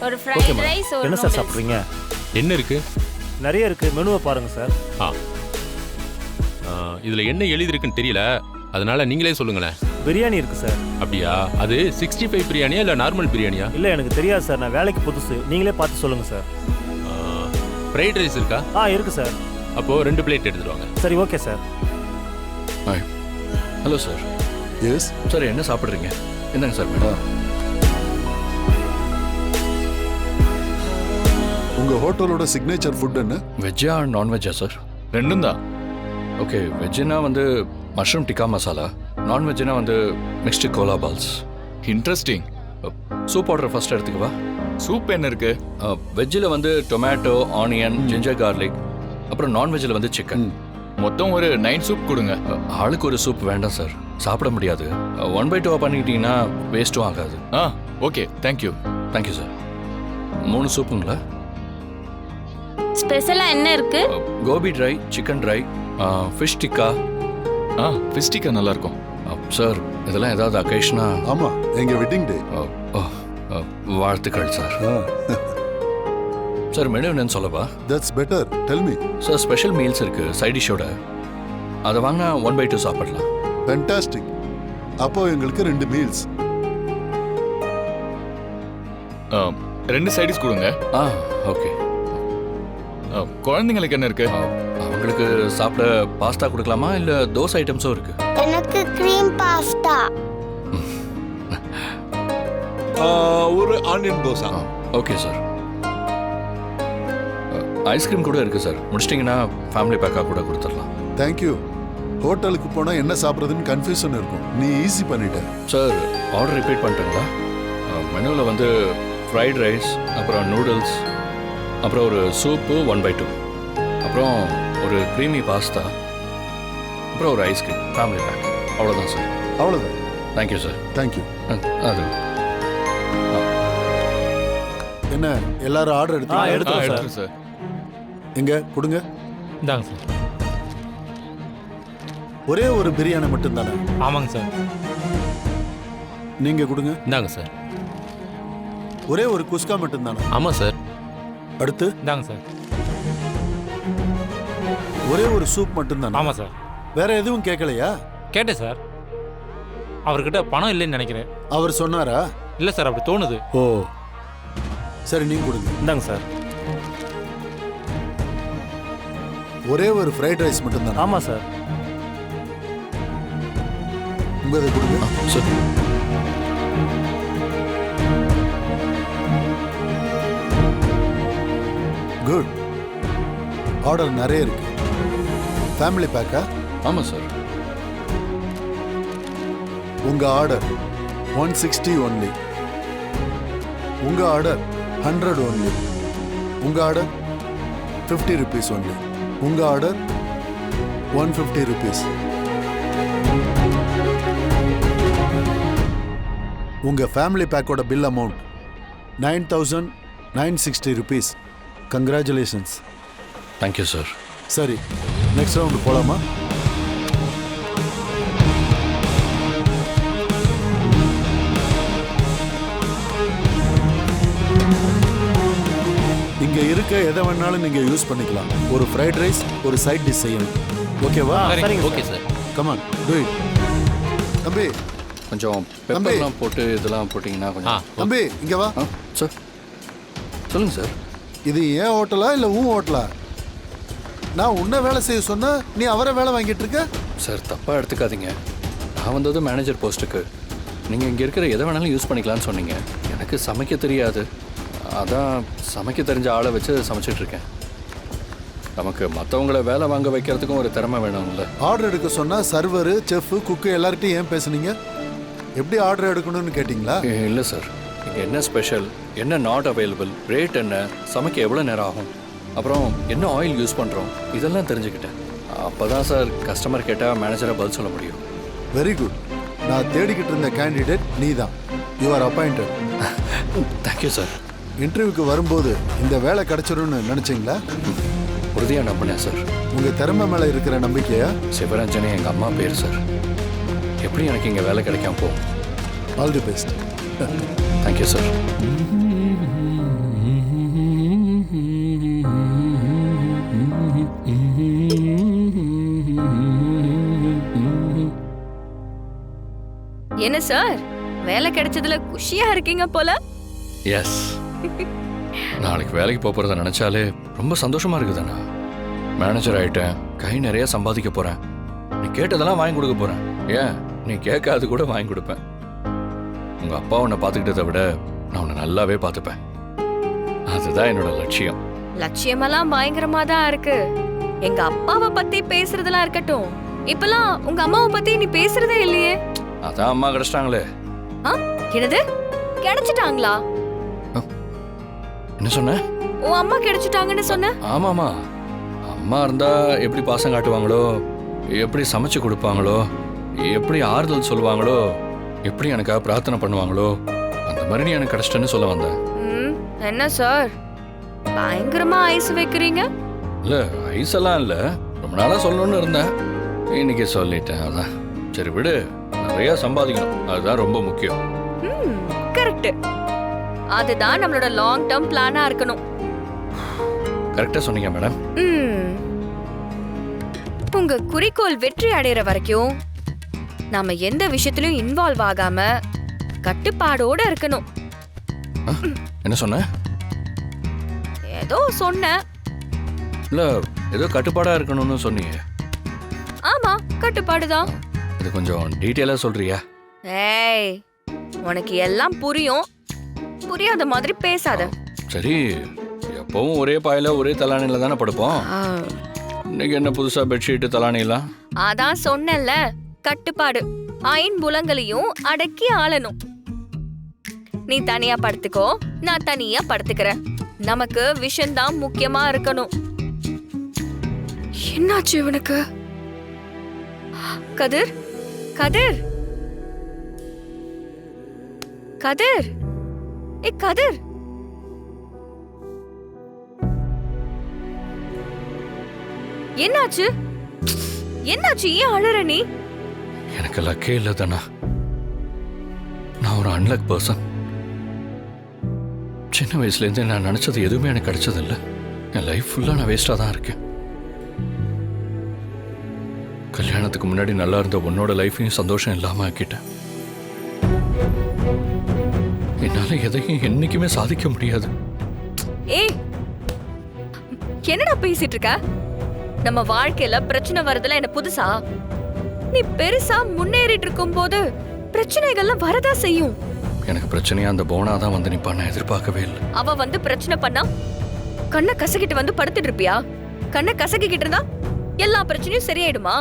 ஒரு okay fried ma'am. Rice, ஒரு என்ன சார் noodles. சாப்பிட்றீங்க? என்ன இருக்கு? நிறைய இருக்குது, மெனுவை பாருங்கள் சார். ஆ இதில் என்ன எழுதிருக்குன்னு தெரியல, அதனால நீங்களே சொல்லுங்களேன். பிரியாணி இருக்குது சார். அப்படியா? அது 65 பிரியாணியா இல்லை நார்மல் பிரியாணியா? இல்லை எனக்கு தெரியாது சார், நான் வேலைக்கு புதுசு, நீங்களே பார்த்து சொல்லுங்கள் சார். ஃப்ரைட் ரைஸ் இருக்கா? இருக்குது சார். அப்போது 2 பிளேட் எடுத்துட்டு வாங்க. சரி, okay sir. Hi. Hello sir. Yes sir என்ன சாப்பிட்றீங்க? என்னங்க சார் மேடம்? உங்கள் ஹோட்டலோட சிக்னேச்சர் ஃபுட் என்ன? வெஜ்ஜா நான்வெஜ்ஜா சார்? ரெண்டும் தான். ஓகே, வெஜ்ஜுனா வந்து மஷ்ரூம் டிக்கா மசாலா, நான்வெஜ்ஜுனா வந்து mixed kola balls. Interesting. Soup order first எடுத்துக்கவா? சூப் என்ன இருக்கு? வெஜ்ஜில் வந்து டொமேட்டோ, ஆனியன், ஜிஞ்சர் கார்லிக், அப்புறம் நான்வெஜ்ஜில் வந்து சிக்கன். மொத்தம் ஒரு 9 சூப் கொடுங்க. ஆளுக்கு ஒரு சூப் வேண்டாம் சார், சாப்பிட முடியாது. 1/2 பண்ணிக்கிட்டீங்கன்னா வேஸ்ட்டும் ஆகாது. Okay, thank you. Thank you sir. 3 சூப்புங்களா? ஸ்பெஷலா என்ன இருக்கு? Gobi dry, chicken dry, fish tikka. Fish tikka நல்லா இருக்கும். சார் இதெல்லாம் ஏதாவது அக்கேஷனா? ஆமாம், எங்கள் வெட்டிங் டே. வாழ்த்துக்கள் சார். சார் மெனு என்னன்னு சொல்லவா? That's better, tell me. Sir special meals இருக்கு சைட் டிஷ்ஷோட, அதை வாங்கினா 1/2 சாப்பிடலாம். ஃபேண்டாஸ்டிக். அப்போ எங்களுக்கு 2 மீல்ஸ். 2 சைடிஸ் கொடுங்க. ஓகே. குழந்தைங்களுக்கு என்ன இருக்கு? அவங்களுக்கு சாப்பிட பாஸ்தா கொடுக்கலாமா இல்லை தோசை ஐட்டம்ஸும் இருக்கு? எனக்கு கிரீம் பாஸ்தா. ஒரு onion dosa. Okay sir. Ice cream கூட இருக்கு சார், முடிச்சிட்டிங்கன்னா ஃபேமிலி பேக்காக கூட கொடுத்துடலாம். தேங்க்யூ. ஹோட்டலுக்கு போனால் என்ன சாப்பிட்றதுன்னு கன்ஃபியூஷன் இருக்கும், நீ ஈஸி பண்ணிட்ட. சார் ஆர்டர் ரிப்பீட் பண்ணிட்டுங்களா? மெனுவில் வந்து ஃப்ரைட் ரைஸ், அப்புறம் நூடுல்ஸ், அப்புறம் ஒரு சூப்பு 1/2, அப்புறம் ஒரு க்ரீமி பாஸ்தா, அப்புறம் ஒரு ஐஸ்கிரீம் ஃபேமிலி பேக். அவ்வளோதான் சார். அவ்வளோதான். Thank you sir. தேங்க்யூ. அது என்ன எல்லாரும் ஆர்டர் எடுத்து எடுத்துக்கோங்க சார். சார். எங்க கொடுங்க. இந்தாங்க சார். ஒரே ஒரு பிரியாணி மட்டும் தானே? ஆமாங்க சார். நீங்க கொடுங்க. இந்தாங்க சார். ஒரே ஒரு குஸ்கா மட்டும் தானே? ஆமாம் சார். அடுத்து இந்தாங்க சார். ஒரே ஒரு சூப் மட்டும் தானே? ஆமாம் சார். வேற எதுவும் கேட்கலையா? கேட்டேன் சார், அவர்கிட்ட பணம் இல்லைன்னு நினைக்கிறேன். அவர் சொன்னாரா? இல்லை சார், அப்படி தோணுது. ஓ சரி, நீங்க கொடுங்க. இந்தாங்க சார். ஒரே ஒரு ஃப்ரைட் ரைஸ் மட்டும் தானே? ஆமாம் சார். உங்களை கொடுங்க. Sir good. ஆர்டர் நிறைய இருக்கு. ஃபேமிலி பேக்கா? ஆமாம் சார். உங்க ஆர்டர் 160 ஒன்லி. உங்க ஆர்டர் 100 ஒன்லி. உங்க ஆர்டர் 50 rupees ஒன்லி. உங்க ஆர்டர் 150 rupees. உங்க ஃபேமிலி பேக்கோட bill amount 9,960 rupees. Congratulations. Thank you sir. சரி, நெக்ஸ்ட் ரவுண்டு போலாமா? இங்க இருக்க எதை வேணாலும் நீங்க யூஸ் பண்ணிக்கலாம். ஒரு ஃப்ரைட் ரைஸ், ஒரு சைட் டிஷ் செய்யணும். ஓகேவா? சரிங்க okay sir. Come on to it. தம்பி கொஞ்சம் பெப்பர்லாம் போட்டு இதெல்லாம் போட்டிங்கன்னா கொஞ்சம். தம்பி இங்க வா. சார் சொல்லுங்கள் சார். இது ஏன் ஹோட்டலா இல்லை உன் ஹோட்டலா? நான் உன்னை வேலை செய்ய சொன்னா நீ அவரை வேலை வாங்கிட்டு இருக்க. சார் தப்பாக எடுத்துக்காதீங்க, நான் வந்தது மேனேஜர் போஸ்ட்டுக்கு. நீங்கள் இங்கே இருக்கிற எதை வேணாலும் யூஸ் பண்ணிக்கலான்னு சொன்னீங்க. எனக்கு சமைக்க தெரியாது, அதான் சமைக்க தெரிஞ்ச ஆளை வச்சு சமைச்சிட்ருக்கேன். நமக்கு மற்றவங்கள வேலை வாங்க வைக்கிறதுக்கும் ஒரு திறமை வேணும்ல. ஆர்டர் எடுக்க சொன்னா சர்வரு, செஃப்பு, குக்கு எல்லார்கிட்டையும் ஏன் பேசுனீங்க? எப்படி ஆர்டர் எடுக்கணும்னு கேட்டிங்களா? இல்லை சார், இங்கே என்ன ஸ்பெஷல், என்ன நாட் அவைலபிள், ரேட் என்ன, சமைக்க எவ்வளோ நேரம் ஆகும், அப்புறம் என்ன ஆயில் யூஸ் பண்ணுறோம், இதெல்லாம் தெரிஞ்சுக்கிட்டேன். அப்போ தான் சார் கஸ்டமர் கேட்டால் மேனேஜரை பதில் சொல்ல முடியும். Very good. நான் தேடிக்கிட்டு இருந்த கேண்டிடேட் நீ தான். You are appointed. Thank you sir. இன்டர்வியூக்கு வரும்போது இந்த வேலை கிடைச்சிரும்னு நினச்சிங்களா? உறுதியாக நம்பினேன் சார். உங்கள் திறமை மேலே இருக்கிற நம்பிக்கையா? சிவரஞ்சனி எங்கள் அம்மா பேர் சார். எப்படி எனக்கு இங்கே வேலை கிடைக்காம போகும்? All the best. Thank you sir. என்ன சார், வேலை கிடைச்சதுல குஷியா இருக்கீங்க போல. எஸ், நாளைக்கு வேலைக்கு போகிறத நினச்சாலே ரொம்ப சந்தோஷமா இருக்குதுண்ணா. மேனேஜர் ஆயிட்டேன், கை நிறைய சம்பாதிக்க போகிறேன். நீ கேட்டதெல்லாம் வாங்கி கொடுக்க போகிறேன். ஏன், நீ கேட்காது கூட வாங்கி கொடுப்பேன். உங்கள் அப்பா உன்னை பார்த்துக்கிட்டதை விட நான் உன்னை நல்லாவே பார்த்துப்பேன். அதுதான் என்னோட லட்சியம். லட்சியமெல்லாம் பயங்கரமா தான் இருக்கு. எங்க அப்பாவை பத்தி பேசுறதெல்லாம் இருக்கட்டும், இப்பெல்லாம் உங்க அம்மாவை பத்தி நீ பேசுறதே இல்லையே. அதான் அம்மா கிடைச்சிட்டாங்களே. ஆ, என்னது கிடைச்சிட்டாங்களா? என்ன சொன்ன? உன் அம்மா கிடைச்சிட்டாங்கன்னு சொன்ன. ஆமாம்மா, அம்மா இருந்தா எப்படி பாசம் காட்டுவாங்களோ, எப்படி சமைச்சு கொடுப்பாங்களோ, எப்படி ஆறுதல் சொல்லுவாங்களோ, எப்படி எனக்காக பிரார்த்தனை பண்ணுவாங்களோ, அந்த மாதிரி நீ எனக்கு கிடைச்சிட்டேன்னு சொல்ல வந்தேன். என்ன சார், பயங்கரமா ஐஸ் வைக்கிறீங்க. இல்லை, ஐஸெல்லாம் இல்லை, ரொம்ப நாளாக சொல்லணும்னு இருந்தேன், இன்னைக்கு சொல்லிட்டேன். அதான் சரி விடு, நிறைய சம்பாதிக்கணும், அதுதான் ரொம்ப முக்கியம். கரெக்ட், அதுதான் நம்மளோட லாங் டேர்ம் பிளானா இருக்கணும். கரெக்டாக சொன்னீங்க மேடம். உங்க குறிக்கோள் வெற்றி அடைகிற வரைக்கும் நாம எந்த விஷயத்திலும் இன்வால்வ் ஆகாம கட்டுப்பாடோட இருக்கணும். என்ன சொன்ன? ஏதோ சொன்ன. இல்லை, ஏதோ கட்டுப்பாடாக இருக்கணும்னு சொன்னீங்க. ஆமா, கட்டுப்பாடுதான். இது கொஞ்சம் டீட்டெயிலாக சொல்றியா? ஏய், உனக்கு எல்லாம் புரியும், புரியாத மாதிரி பேசாத. சரி, எப்பவும் ஒரே பாயில ஒரே தலானில தானே படுப்போம். இன்னைக்கு என்ன புதுசா பெட்ஷீட்டு தலானிலாம்? அதான் சொன்னேன்ல, கட்டுப்பாடு. ஐம்புலங்களையும் அடக்கி ஆளணும். நீ தனியா படுத்துக்கோ, நான் தனியா படுத்துக்கிறேன். நமக்கு விஷயம்தான் முக்கியமா இருக்கணும். என்னாச்சு இவனுக்கு? கதிர், கதிர், கதிர், ஏ கதிர், என்னாச்சு? என்னாச்சு? ஏன் அழற நீ? எனக்கு லக்கே இல்லை தானா. நான் ஒரு அன்லக் பர்சன். சின்ன வயசுலேருந்து நான் நினச்சது எதுவுமே எனக்கு கிடைச்சதில்லை. என் லைஃப் ஃபுல்லாக நான் வேஸ்டாக தான் இருக்கேன். கல்யாணத்துக்கு முன்னாடி நல்லா இருந்த உன்னோட லைஃபையும் சந்தோஷம் இல்லாமல் ஆக்கிட்டேன். என்னால் எதையும் என்னைக்குமே சாதிக்க முடியாது. ஏய், என்னடா பேசிட்டு இருக்க? நம்ம வாழ்க்கையில பிரச்சனை வரதுல என்ன புதுசா? நீ பெருசா முன்னேறிட்டு இருக்கும் போது பிரச்சனைகள்லாம் வரதா செய்யும். எனக்கு பிரச்சனையா அந்த போனா தான் வந்து நிப்பான்னு எதிர்பார்க்கவே இல்லை. அவ வந்து பிரச்சனை பண்ணா கண்ணை கசக்கிட்டு வந்து படுத்துட்டு இருப்பியா? கண்ணை கசக்கிக்கிட்டு இருந்தா எல்லா பிரச்சனையும் சரியாயிடுமா?